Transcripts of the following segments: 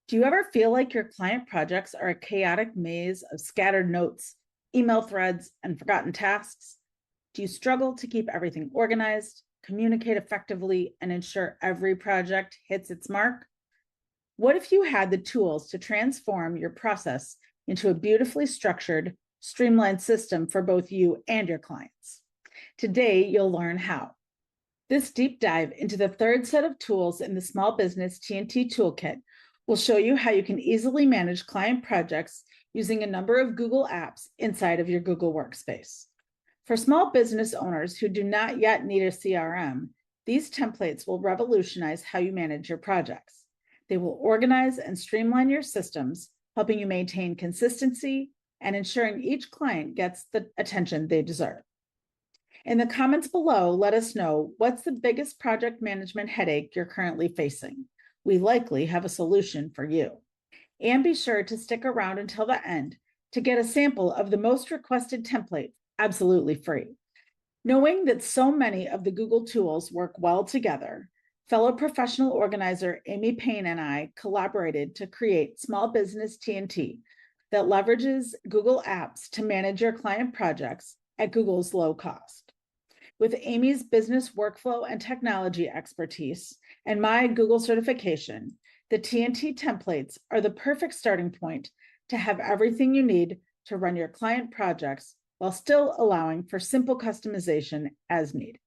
Do you ever feel like your client projects are a chaotic maze of scattered notes, email threads, and forgotten tasks? Do you struggle to keep everything organized, communicate effectively, and ensure every project hits its mark? What if you had the tools to transform your process into a beautifully structured, streamlined system for both you and your clients? Today, you'll learn how. This deep dive into the third set of tools in the Small Business TNT toolkit will show you how you can easily manage client projects using a number of Google apps inside of your Google Workspace. For small business owners who do not yet need a CRM, these templates will revolutionize how you manage your projects. They will organize and streamline your systems, helping you maintain consistency and ensuring each client gets the attention they deserve. In the comments below, let us know what's the biggest project management headache you're currently facing. We likely have a solution for you. And be sure to stick around until the end to get a sample of the most requested template absolutely free. Knowing that so many of the Google tools work well together, fellow professional organizer Amy Payne and I collaborated to create Small Business TNT that leverages Google Apps to manage your client projects at Google's low cost. With Amy's business workflow and technology expertise and my Google certification, the TNT templates are the perfect starting point to have everything you need to run your client projects while still allowing for simple customization as needed.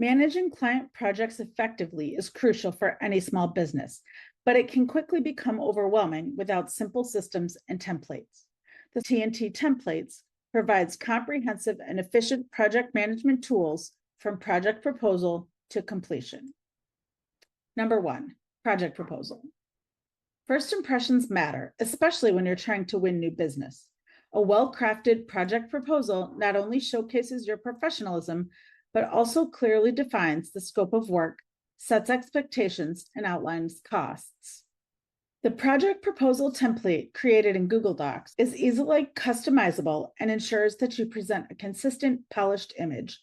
Managing client projects effectively is crucial for any small business, but it can quickly become overwhelming without simple systems and templates. The TNT templates provides comprehensive and efficient project management tools from project proposal to completion. Number 1, project proposal. First impressions matter, especially when you're trying to win new business. A well-crafted project proposal not only showcases your professionalism, but also clearly defines the scope of work, sets expectations, and outlines costs. The project proposal template created in Google Docs is easily customizable and ensures that you present a consistent, polished image.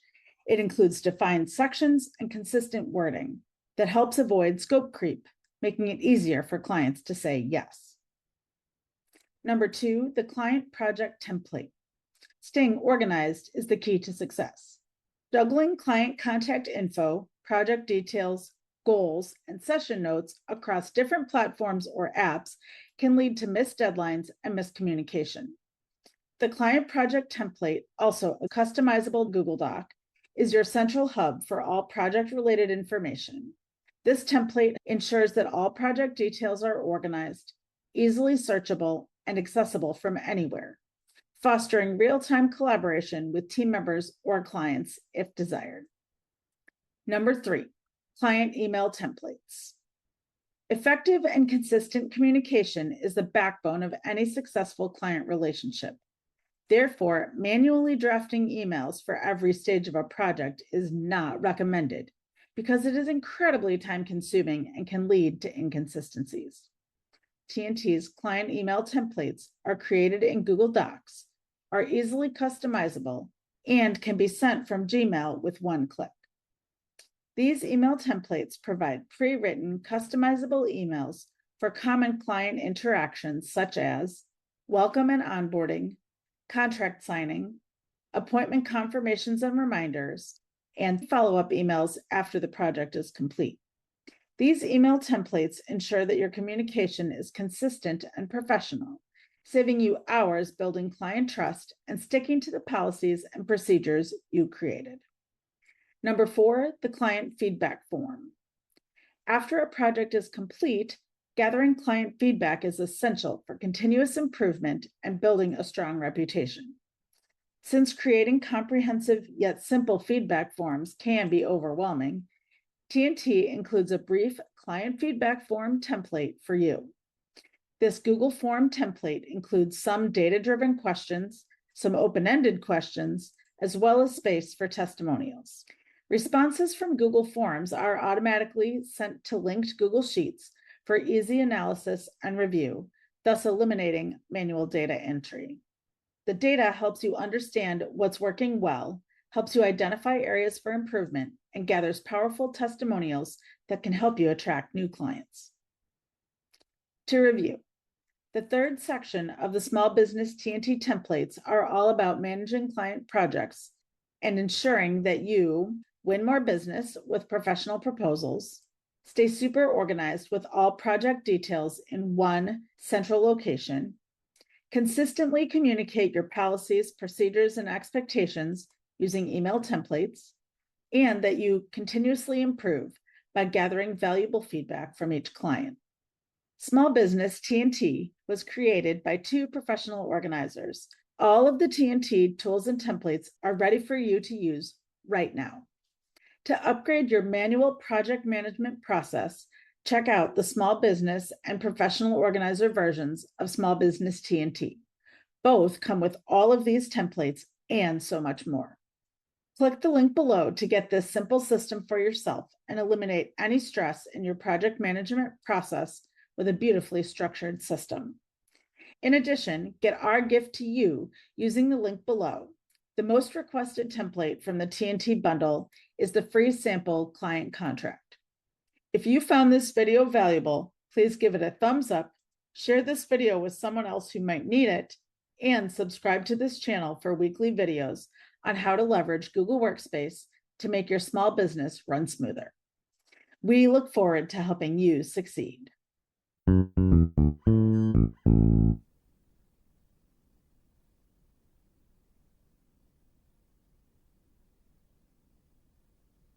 It includes defined sections and consistent wording that helps avoid scope creep, making it easier for clients to say yes. Number 2, the client project template. Staying organized is the key to success. Juggling client contact info, project details, goals, and session notes across different platforms or apps can lead to missed deadlines and miscommunication. The client project template, also a customizable Google Doc, is your central hub for all project-related information. This template ensures that all project details are organized, easily searchable, and accessible from anywhere, fostering real-time collaboration with team members or clients if desired. Number 3, client email templates. Effective and consistent communication is the backbone of any successful client relationship. Therefore, manually drafting emails for every stage of a project is not recommended because it is incredibly time-consuming and can lead to inconsistencies. TNT's client email templates are created in Google Docs, are easily customizable, and can be sent from Gmail with one click. These email templates provide pre-written, customizable emails for common client interactions such as welcome and onboarding, contract signing, appointment confirmations and reminders, and follow-up emails after the project is complete. These email templates ensure that your communication is consistent and professional, saving you hours building client trust and sticking to the policies and procedures you created. Number 4, the client feedback form. After a project is complete, gathering client feedback is essential for continuous improvement and building a strong reputation. Since creating comprehensive yet simple feedback forms can be overwhelming, TNT includes a brief client feedback form template for you. This Google form template includes some data-driven questions, some open-ended questions, as well as space for testimonials. Responses from Google Forms are automatically sent to linked Google Sheets for easy analysis and review, thus eliminating manual data entry. The data helps you understand what's working well, helps you identify areas for improvement, and gathers powerful testimonials that can help you attract new clients. To review, the third section of the Small Business TNT templates are all about managing client projects and ensuring that you win more business with professional proposals, stay super organized with all project details in one central location, consistently communicate your policies, procedures, and expectations using email templates, and that you continuously improve by gathering valuable feedback from each client. Small Business TNT was created by two professional organizers. All of the TNT tools and templates are ready for you to use right now. To upgrade your manual project management process, check out the Small Business and Professional Organizer versions of Small Business TNT. Both come with all of these templates and so much more. Click the link below to get this simple system for yourself and eliminate any stress in your project management process with a beautifully structured system. In addition, get our gift to you using the link below. The most requested template from the TNT bundle is the free sample client contract. If you found this video valuable, please give it a thumbs up, share this video with someone else who might need it, and subscribe to this channel for weekly videos on how to leverage Google Workspace to make your small business run smoother. We look forward to helping you succeed.